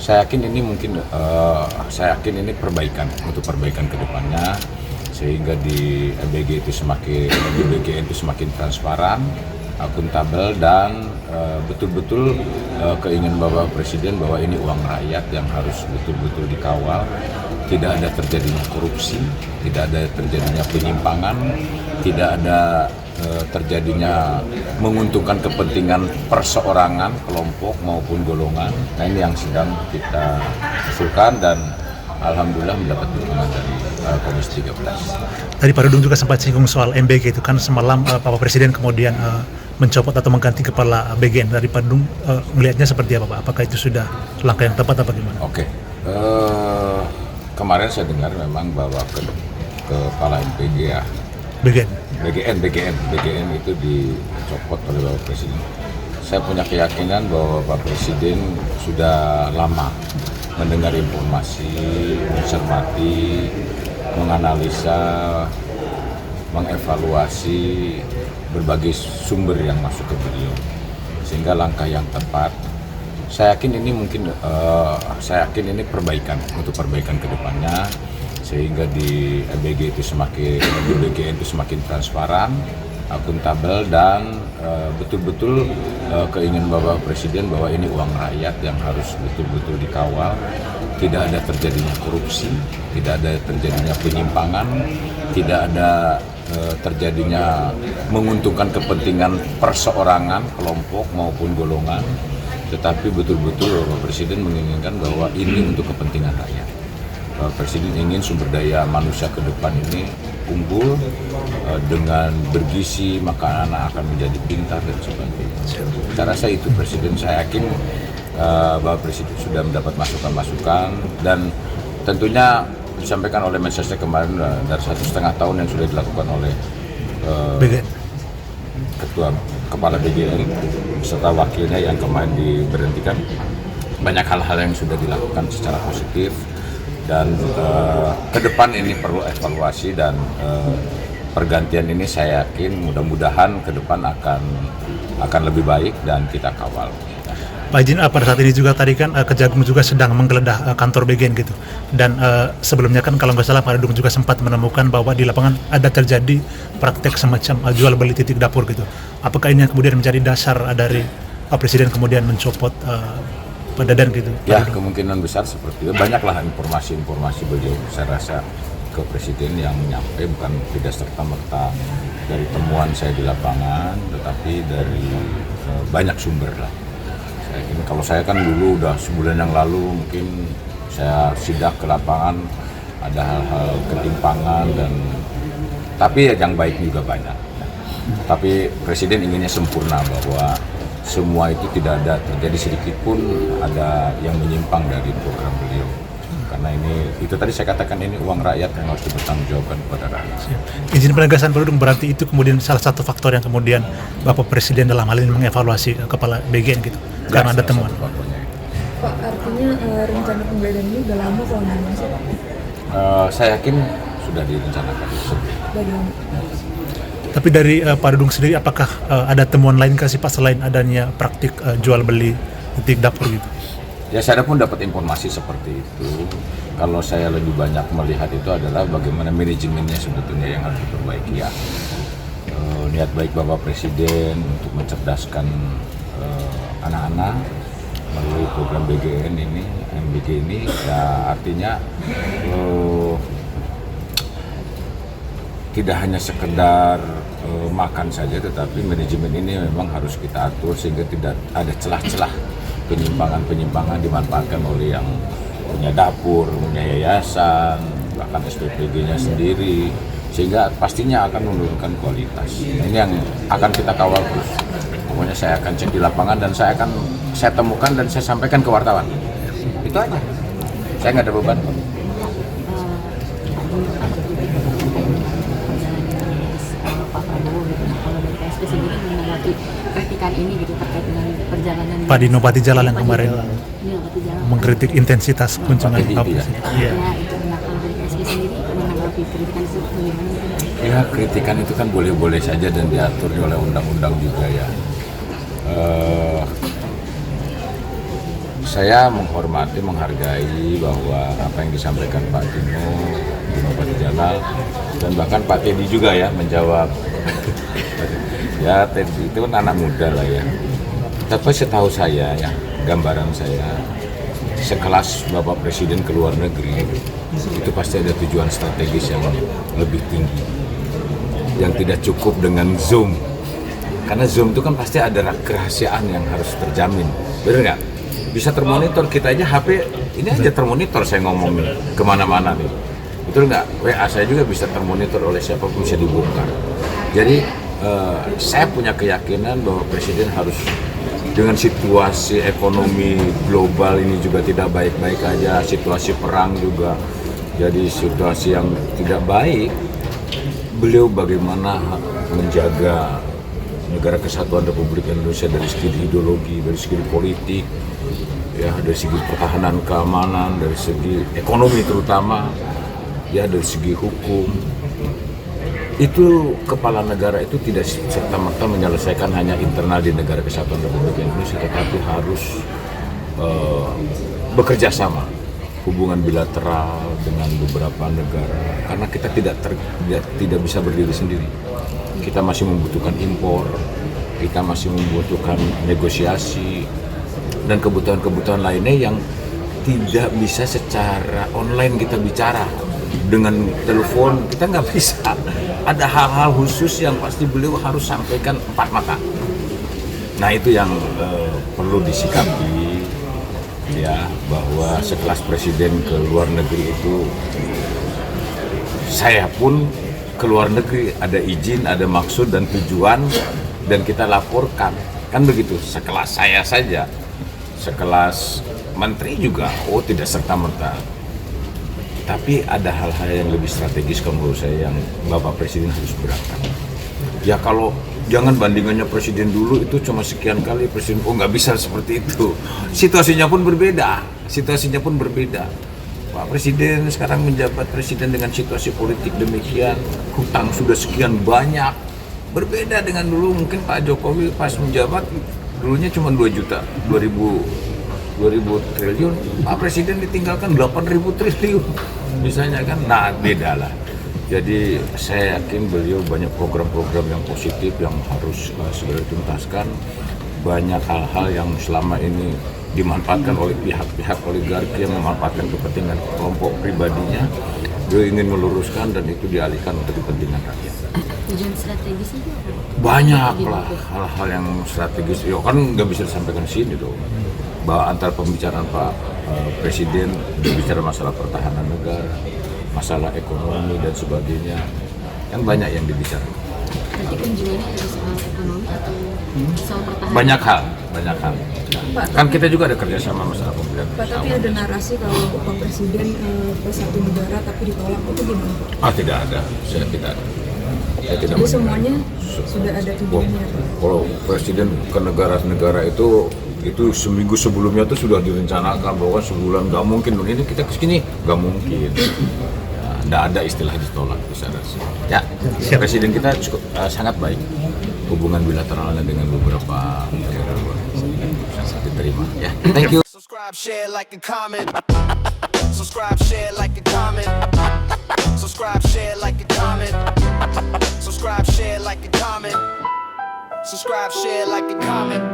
Saya yakin ini mungkin perbaikan untuk perbaikan ke depannya, sehingga di BGN itu semakin transparan, akuntabel, dan betul-betul keinginan Bapak Presiden bahwa ini uang rakyat yang harus betul-betul dikawal, tidak ada terjadinya korupsi, tidak ada terjadinya penyimpangan, tidak ada terjadinya menguntungkan kepentingan perseorangan, kelompok maupun golongan. Nah, ini yang sedang kita usulkan dan alhamdulillah mendapat dukungan dari Komisi 13. Tadi Pak Dudung juga sempat singgung soal MBG itu kan semalam Bapak Presiden kemudian mencopot atau mengganti kepala BGN. Dari Pak Dudung melihatnya seperti apa Pak? Apakah itu sudah langkah yang tepat apa gimana? Oke, kemarin saya dengar memang bahwa kepala MPG ya BGN itu dicopot oleh Bapak Presiden. Saya punya keyakinan bahwa Bapak Presiden sudah lama mendengar informasi, mencermati, menganalisa, mengevaluasi berbagai sumber yang masuk ke beliau, sehingga langkah yang tepat. Saya yakin ini perbaikan untuk perbaikan ke depannya, sehingga di BGN itu semakin transparan, akuntabel, dan betul-betul keinginan Bapak Presiden bahwa ini uang rakyat yang harus betul-betul dikawal, tidak ada terjadinya korupsi, tidak ada terjadinya penyimpangan, tidak ada terjadinya menguntungkan kepentingan perseorangan, kelompok maupun golongan, tetapi betul-betul Bapak Presiden menginginkan bahwa ini untuk kepentingan rakyat. Bapak Presiden ingin sumber daya manusia ke depan ini unggul, dengan bergizi, maka anak akan menjadi pintar dan sebagainya. Saya rasa itu Presiden, saya yakin Bapak Presiden sudah mendapat masukan-masukan, dan tentunya disampaikan oleh Mensesnek kemarin dari 1,5 tahun yang sudah dilakukan oleh Kepala BGN beserta wakilnya yang kemarin diberhentikan. Banyak hal-hal yang sudah dilakukan secara positif, dan ke depan ini perlu evaluasi, dan pergantian ini saya yakin mudah-mudahan ke depan akan lebih baik dan kita kawal. Pak Izin, pada saat ini juga tadi kan Kejagung juga sedang menggeledah kantor BGN gitu, dan sebelumnya kan kalau nggak salah Pak Dudung juga sempat menemukan bahwa di lapangan ada terjadi praktek semacam jual beli titik dapur gitu. Apakah ini yang kemudian menjadi dasar dari Presiden kemudian mencopot Pak Dadan gitu? Ya, kemungkinan besar seperti itu. Banyaklah informasi beliau, saya rasa, ke Presiden yang nyampe bukan tidak serta-merta dari temuan saya di lapangan, tetapi dari banyak sumber lah. Kalau saya kan dulu udah sebulan yang lalu mungkin saya sidak ke lapangan, ada hal-hal ketimpangan, tapi yang baik juga banyak. Tapi Presiden inginnya sempurna, bahwa semua itu tidak ada terjadi sedikit pun ada yang menyimpang dari program beliau. Karena itu tadi saya katakan, ini uang rakyat yang harus dipertanggungjawabkan kepada rakyat. Izin penegasan Pak Dudung, berarti itu kemudian salah satu faktor yang kemudian Bapak Presiden dalam hal ini mengevaluasi kepala BGN gitu, karena ada temuan. Pak, artinya rencana penggeledahan ini udah lama kalau memang sih Pak? Saya yakin sudah direncanakan. Bagaimana? Tapi dari Pak Dudung sendiri, apakah ada temuan lain sih Pak selain adanya praktik jual beli titik dapur gitu? Ya, saya pun dapat informasi seperti itu. Kalau saya lebih banyak melihat itu adalah bagaimana manajemennya sebetulnya yang harus diperbaiki ya. Niat baik Bapak Presiden untuk mencerdaskan anak-anak melalui program BGN ini, MBG ini, ya artinya tidak hanya sekedar makan saja, tetapi manajemen ini memang harus kita atur sehingga tidak ada celah-celah penyimpangan dimanfaatkan oleh yang punya dapur, punya yayasan, bahkan SPPG-nya sendiri, sehingga pastinya akan menurunkan kualitas. Ini yang akan kita kawal terus. Pokoknya saya akan cek di lapangan, dan saya temukan dan saya sampaikan ke wartawan. Itu aja. Saya nggak ada beban. Pak Prabowo gitu, kalau dari PSP sendiri menanggapi kritikan ini gitu terkait dengan perjalanan Pak Dino Patijala yang kemarin Patijala mengkritik intensitas kunjungan Pak Presiden. Iya. Itu kalau dari PSP sendiri menanggapi kritikan itu bagaimana? Ya, kritikan itu kan boleh-boleh saja dan diatur oleh undang-undang juga ya. saya menghormati, menghargai bahwa apa yang disampaikan Pak Dino Patijalal dan bahkan Pak Teddy juga ya menjawab. Ya Teddy itu kan anak muda lah ya. Tapi setahu saya ya, gambaran saya, sekelas Bapak Presiden ke luar negeri itu pasti ada tujuan strategis yang lebih tinggi, yang tidak cukup dengan Zoom. Karena Zoom itu kan pasti ada kerahasiaan yang harus terjamin, bener nggak? Bisa termonitor, kita aja HP ini aja termonitor, saya ngomong kemana-mana nih, betul nggak? WA saya juga bisa termonitor oleh siapapun, bisa dibongkar. Jadi saya punya keyakinan bahwa Presiden harus, dengan situasi ekonomi global ini juga tidak baik-baik aja, situasi perang juga jadi situasi yang tidak baik, beliau bagaimana menjaga negara kesatuan Republik Indonesia dari segi ideologi, dari segi politik, ya dari segi pertahanan keamanan, dari segi ekonomi terutama, ya dari segi hukum. Itu kepala negara itu tidak serta-merta menyelesaikan hanya internal di negara kesatuan Republik Indonesia, tetapi harus bekerja sama, hubungan bilateral dengan beberapa negara, karena kita tidak bisa berdiri sendiri. Kita masih membutuhkan impor, kita masih membutuhkan negosiasi dan kebutuhan-kebutuhan lainnya yang tidak bisa secara online kita bicara. Dengan telepon kita nggak bisa. Ada hal-hal khusus yang pasti beliau harus sampaikan empat mata. Nah itu yang perlu disikapi, ya, bahwa sekelas Presiden ke luar negeri itu, saya pun ke luar negeri ada izin, ada maksud dan tujuan, dan kita laporkan, kan begitu. Sekelas saya saja, sekelas menteri juga, tidak serta-merta. Tapi ada hal-hal yang lebih strategis menurut saya yang Bapak Presiden harus berangkat. Ya kalau jangan bandingannya Presiden dulu itu cuma sekian kali Presiden, nggak bisa seperti itu. Situasinya pun berbeda, Pak Presiden sekarang menjabat Presiden dengan situasi politik demikian, hutang sudah sekian banyak, berbeda dengan dulu. Mungkin Pak Jokowi pas menjabat dulunya cuma 2 triliun, Pak Presiden ditinggalkan 8.000 triliun misalnya kan. Nah beda lah. Jadi saya yakin beliau banyak program-program yang positif yang harus segera dituntaskan. Banyak hal-hal yang selama ini dimanfaatkan oleh pihak-pihak oligarki yang memanfaatkan kepentingan kelompok pribadinya, beliau ingin meluruskan dan itu dialihkan untuk kepentingan rakyat. Tujuan strategis itu apa? Banyak lah hal-hal yang strategis, ya kan nggak bisa disampaikan di sini dong. Bahwa antara pembicaraan Pak Presiden berbicara masalah pertahanan negara, masalah ekonomi dan sebagainya, kan banyak yang dibicarakan. Nanti kunjungannya ada soal ekonomi atau soal pertahanan? Banyak hal. Pak, Kan kita juga ada kerjasama masalah pembelian Pak, tapi ada narasi kalau Pak Presiden ke satu negara tapi ditolak, itu gimana Pak? Tidak ada, saya tidak ada. Saya tidak Jadi mendengar. semuanya sudah ada tujuannya Pak? Kalau Presiden ke negara-negara itu seminggu sebelumnya tuh sudah direncanakan bahwa sebulan nggak mungkin, ini kita kesini nggak mungkin. Nggak ada istilah ditolak di sana. Ya, Presiden kita cukup sangat baik hubungan bilateralnya dengan beberapa negara luar. Sangat diterima. Ya, thank you. Subscribe, share, like, and comment. Subscribe, share, like, and comment. Subscribe, share, like, and comment. Subscribe, share, like, and comment. Subscribe, share, like, and comment.